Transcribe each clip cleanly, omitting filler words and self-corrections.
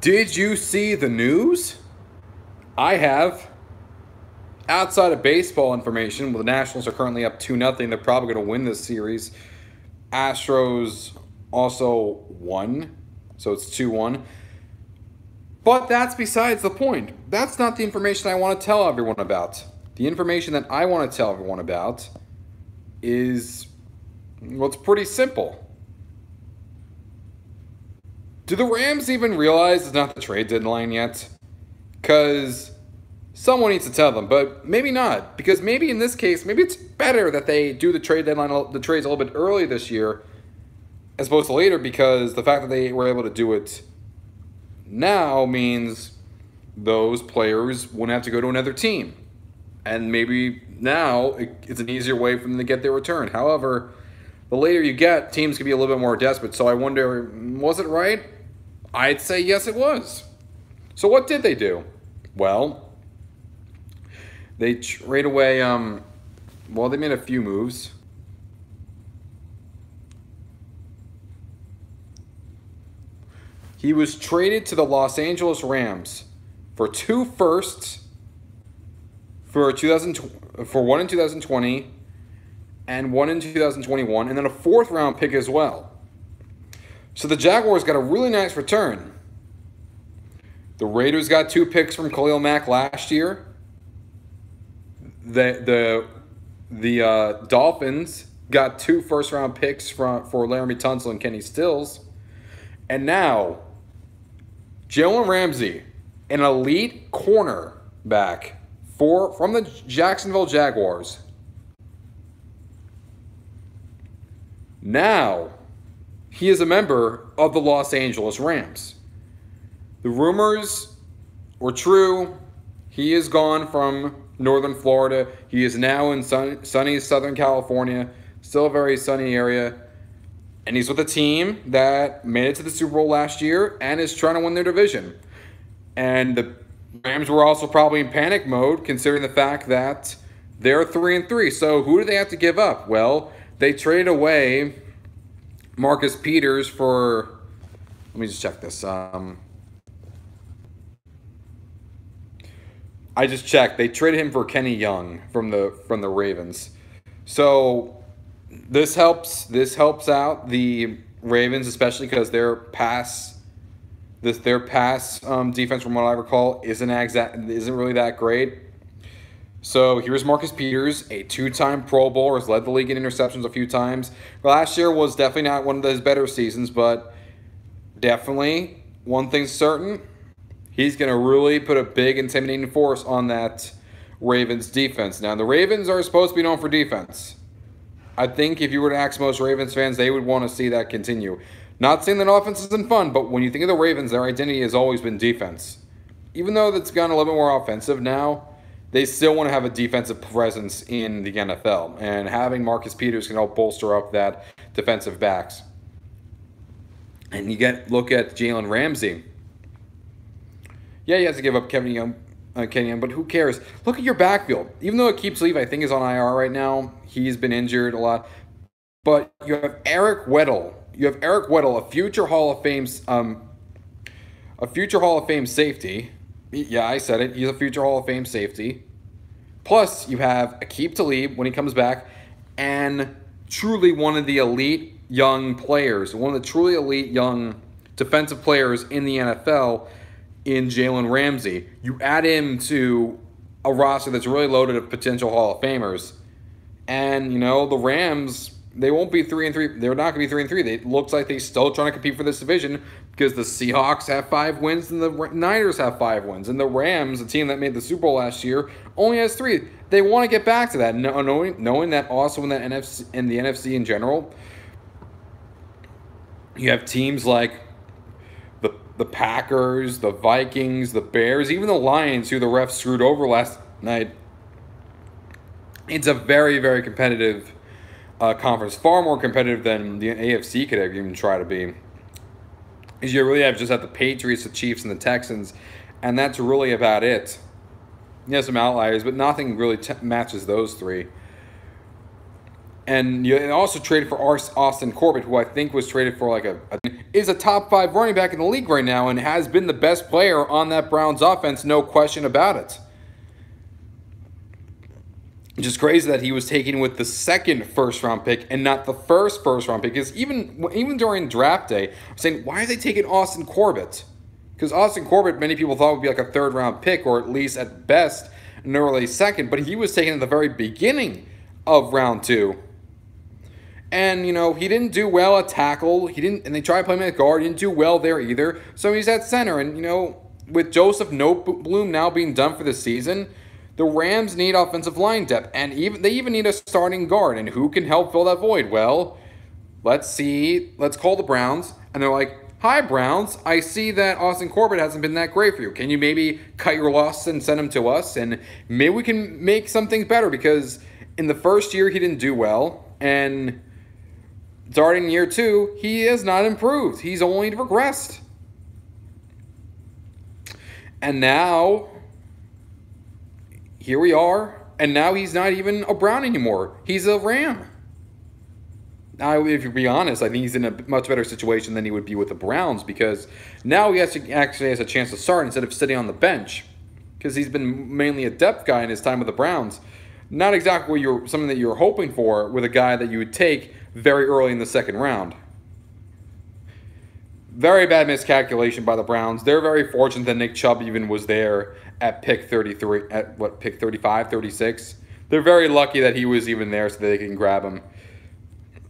Did you see the news? I have. Outside of baseball information, well, the Nationals are currently up 2-0. They're probably going to win this series. Astros also won, so it's 2-1. But that's besides the point. That's not the information I want to tell everyone about. The information that I want to tell everyone about is, well, it's pretty simple. Do the Rams even realize it's not the trade deadline yet? Because someone needs to tell them, but maybe not. Because maybe in this case, maybe it's better that they do the trade deadline, the trades a little bit early this year as opposed to later, because the fact that they were able to do it now means those players wouldn't have to go to another team. And maybe now it's an easier way for them to get their return. However, the later you get, teams can be a little bit more desperate. So I wonder, was it right? I'd say yes, it was. So what did they do? Well, they trade away, well, they made a few moves. He was traded to the Los Angeles Rams for 2 firsts for one in 2020 and one in 2021, and then a 4th round pick as well. So the Jaguars got a really nice return. The Raiders got 2 picks from Khalil Mack last year. The Dolphins got 2 first-round picks for Laramie Tunsil and Kenny Stills. And now, Jalen Ramsey, an elite cornerback from the Jacksonville Jaguars. Now, he is a member of the Los Angeles Rams. The rumors were true. He is gone from northern Florida. He is now in sunny Southern California, still a very sunny area. And he's with a team that made it to the Super Bowl last year and is trying to win their division. And the Rams were also probably in panic mode, considering the fact that they're 3-3. So who do they have to give up? Well, they traded away Marcus Peters for, let me just check this. I just checked. They traded him for Kenny Young from the Ravens. So this helps out the Ravens, especially because their pass defense, from what I recall, isn't really that great. So here's Marcus Peters, a 2-time Pro Bowler, has led the league in interceptions a few times. Last year was definitely not one of his better seasons, but definitely one thing's certain: he's going to really put a big, intimidating force on that Ravens defense. Now, the Ravens are supposed to be known for defense. I think if you were to ask most Ravens fans, they would want to see that continue. Not saying that offense isn't fun, but when you think of the Ravens, their identity has always been defense. Even though that's gone a little bit more offensive now, they still want to have a defensive presence in the NFL. And having Marcus Peters can help bolster up that defensive backs. And look at Jalen Ramsey. Yeah, he has to give up Kenny Young, but who cares? Look at your backfield. Even though Aqib Talib, I think, is on IR right now, he's been injured a lot. But you have Eric Weddle. A future Hall of Fame safety. Yeah, I said it. He's a future Hall of Fame safety. Plus, you have Aqib Talib when he comes back, and truly one of the elite young players, one of the truly elite young defensive players in the NFL, in Jalen Ramsey. You add him to a roster that's really loaded of potential Hall of Famers, and the Rams, they won't be 3-3. They're not going to be 3-3. It looks like they're still trying to compete for this division because the Seahawks have 5 wins and the Niners have 5 wins. And the Rams, a team that made the Super Bowl last year, only has 3. They want to get back to that, knowing that also in the NFC in general, you have teams like the Packers, the Vikings, the Bears, even the Lions, who the refs screwed over last night. It's a very, very competitive conference, far more competitive than the AFC could ever even try to be. Is you really have the Patriots, the Chiefs, and the Texans, and that's really about it. You have some outliers, but nothing really matches those 3. And you also traded for Austin Corbett, who I think was traded for like is a top 5 running back in the league right now and has been the best player on that Browns offense, no question about it. It's just crazy that he was taken with the second first-round pick and not the first-round pick. Because even during draft day, I'm saying, why are they taking Austin Corbett? Because Austin Corbett, many people thought would be like a third-round pick, or at least at best an early second. But he was taken at the very beginning of round 2. And, you know, he didn't do well at tackle. And they tried to play him at guard. He didn't do well there either. So he's at center. And, you know, with Joseph Noteboom now being done for the season, the Rams need offensive line depth, and they even need a starting guard. And who can help fill that void? Well, let's see. Let's call the Browns. And they're like, hi, Browns. I see that Austin Corbett hasn't been that great for you. Can you maybe cut your losses and send him to us? And maybe we can make some things better, because in the first year he didn't do well. And starting year 2, he has not improved. He's only regressed. And now here we are, and now he's not even a Brown anymore. He's a Ram. Now, if you be honest, I think he's in a much better situation than he would be with the Browns, because now he actually has a chance to start instead of sitting on the bench, because he's been mainly a depth guy in his time with the Browns. Not exactly something that you're hoping for with a guy that you would take very early in the second round. Very bad miscalculation by the Browns. They're very fortunate that Nick Chubb even was there at pick 33, at what, pick 35, 36. They're very lucky that he was even there so that they can grab him,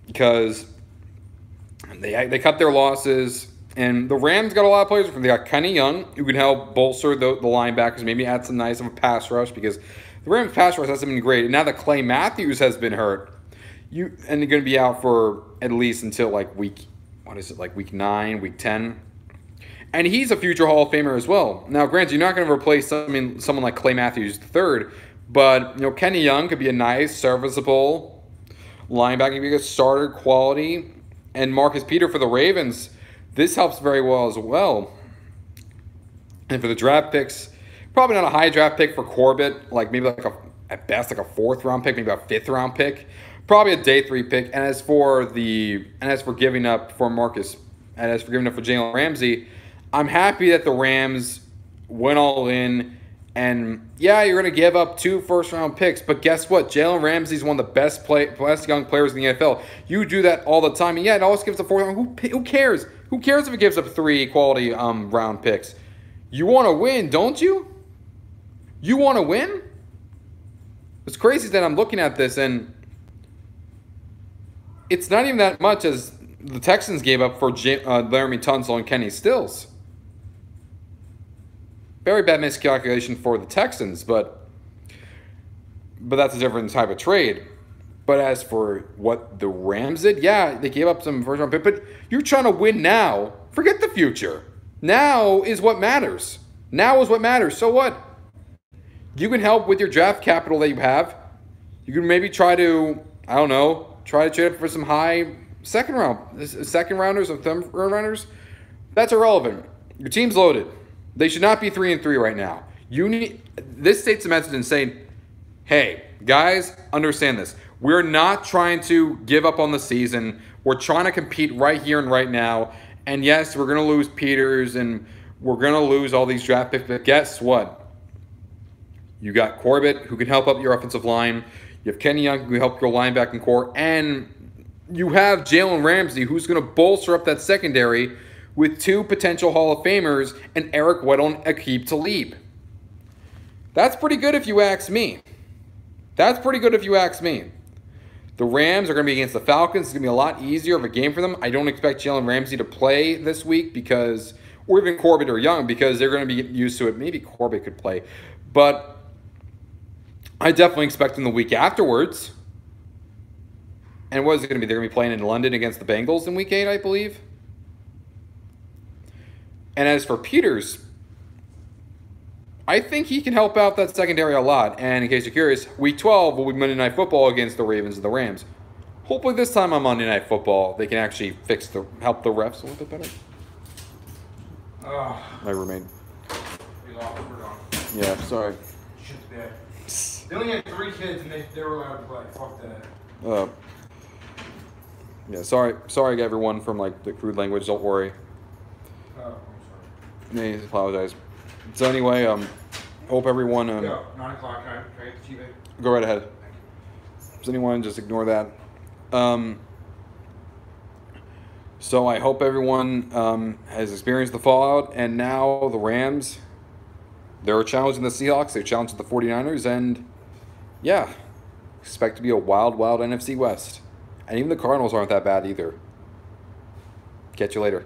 because they cut their losses. And the Rams got a lot of players. They got Kenny Young, who can help bolster the linebackers, maybe add some nice of a pass rush, because the Rams pass rush hasn't been great. And now that Clay Matthews has been hurt, and they're going to be out for at least until like week 9, week 10. And he's a future Hall of Famer as well. Now, granted, you're not going to replace someone like Clay Matthews III, but, you know, Kenny Young could be a nice, serviceable linebacker, be a starter quality. And Marcus Peters for the Ravens, this helps very well as well. And for the draft picks, probably not a high draft pick for Corbett, like maybe at best like a 4th-round pick, maybe a 5th-round pick. Probably a day 3 pick. And as for giving up for Jalen Ramsey, I'm happy that the Rams went all in. And yeah, you're going to give up 2 first-round picks, but guess what? Jalen Ramsey is one of the best young players in the NFL. You do that all the time, and yeah, it always gives a 4th round. Who cares? Who cares if it gives up 3 quality round picks? You want to win, don't you? You want to win? It's crazy that I'm looking at this, and it's not even that much as the Texans gave up for Laramie Tunsil and Kenny Stills. Very bad miscalculation for the Texans, but that's a different type of trade. But as for what the Rams did, yeah, they gave up some first-round pick, but you're trying to win now. Forget the future. Now is what matters. Now is what matters. So what? You can help with your draft capital that you have. You can maybe try to, I don't know, try to trade up for some high second rounders or third rounders. That's irrelevant. Your team's loaded. They should not be 3-3 right now. This states a message and saying, hey, guys, understand this. We're not trying to give up on the season. We're trying to compete right here and right now. And yes, we're going to lose Peters and we're going to lose all these draft picks. But guess what? You got Corbett, who can help up your offensive line. You have Kenny Young, who can help your linebacking core. And you have Jalen Ramsey, who's going to bolster up that secondary with 2 potential Hall of Famers and Eric Weddle and Aqib Talib. That's pretty good if you ask me. That's pretty good if you ask me. The Rams are going to be against the Falcons. It's going to be a lot easier of a game for them. I don't expect Jalen Ramsey to play this week or even Corbett or Young, because they're going to be used to it. Maybe Corbett could play. But I definitely expect them the week afterwards. And what is it going to be? They're going to be playing in London against the Bengals in week 8, I believe. And as for Peters, I think he can help out that secondary a lot. And in case you're curious, week 12 will be Monday Night Football against the Ravens and the Rams. Hopefully this time on Monday Night Football, they can actually help the refs a little bit better. My roommate. Yeah, sorry. Shit's bad. They only had 3 kids and they were allowed to play. Fuck that. Yeah, sorry everyone from like the crude language. Don't worry. I'm sorry. I apologize. So anyway, hope everyone. Go, 9 o'clock. Can I get the TV? Go right ahead. Does anyone just ignore that? So I hope everyone has experienced the fallout, and now the Rams, they're challenging the Seahawks, they're challenging the 49ers, and yeah, expect to be a wild, wild NFC West. And even the Cardinals aren't that bad either. Catch you later.